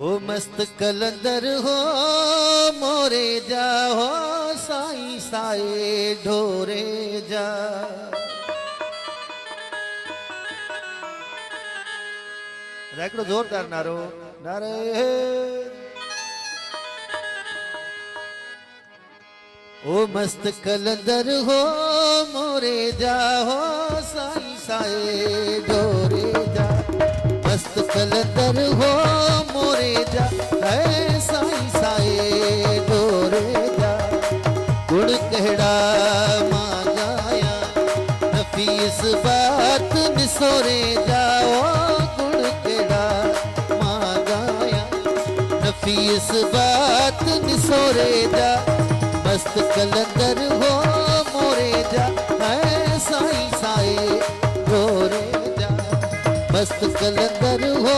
ओ मस्त कलंदर हो मोरे जा हो साईं साए ढोरे जा। हिकिड़ो ज़ोरदार नारो नारे ओ मस्त कलंदर हो मोरे जा हो साईं साए ढोरे जा। मस्त कलंदर हो मोरे जा है साईं साए ढोरे जा। गुण कहड़ा मां गाया नफीस बात निसोरे जाओ। गुण कहड़ा मां गाया नफीस बात निसोरे जा। मस्त कलंदर हो मोरे जा है साईं साए ढोरे जा। मस्त कलंदर हो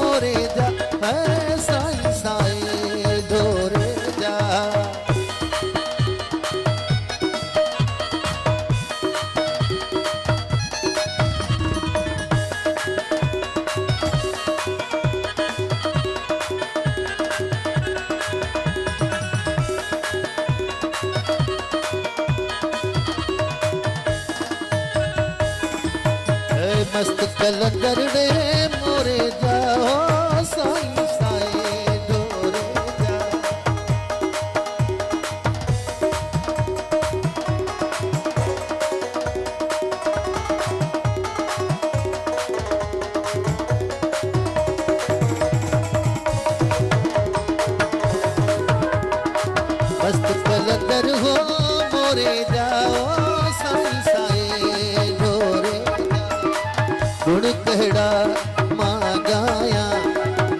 मोरे जा है साईं साए ढोरे जा। मस्त कलंदर रे मोरे जाओ साईं साए ढोरे जा। मस्त कलंदर हो मोरे जाओ साईं साए ढोरे जा। गुण कहड़ा मां गाया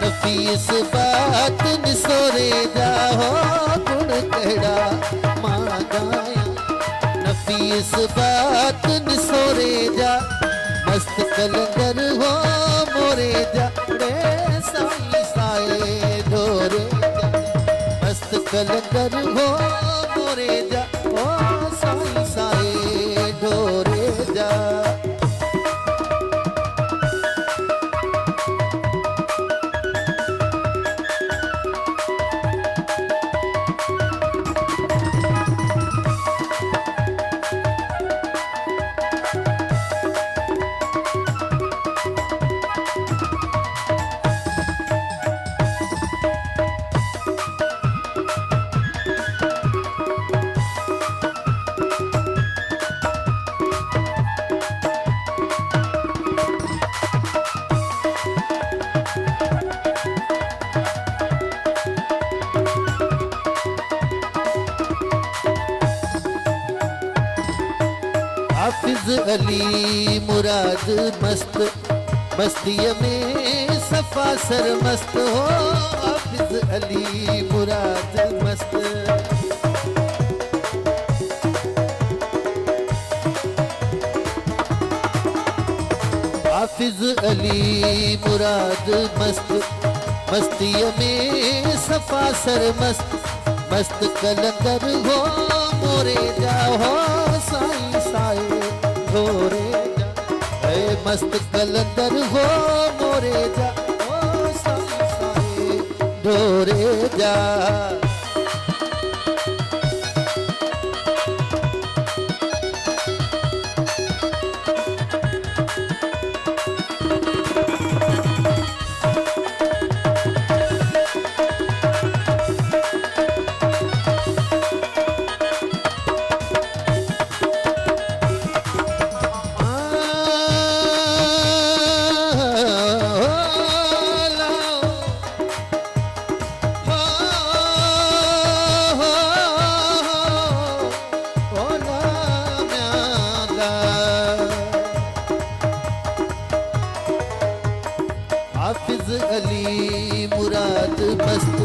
नफीस बात निसोरे जा हो। गुण कहड़ा मां गाया नफीस बात निसोरे जा। मस्त कलंदर हो मोरे जा रे साईं साए ढोरे जा। मस्त कलंदर हो मोरे जा ओ साईं साए ढोरे जा। हाफिज अली मुराद मस्त मस्तीअ में सफ़ा सर मस्त हो। हाफिज अली मुराद मस्त हाफिज अली मुराद मस्त मस्तीअ में सफ़ा सर मस्त। मस्त कलंदर हो मोरे जा हो साईं साए ढोरे जा। है मस्त कलंदर हो मोरे जा ओ साईं साए ढोरे जा। हाफिज अली मुराद मस्त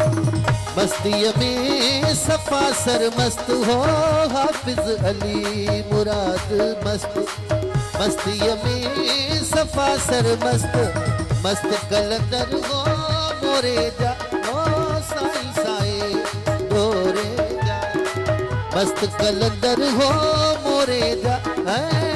मस्तीअ में सफ़ा सर मस्त हो। हाफिज अली मुराद मस्त मस्तीअ में सफ़ा सर मस्त। मस्त कलंदर हो मोरे जा ओ साईं साए ढोरे जा। मस्त कलंदर हो मोरे जा है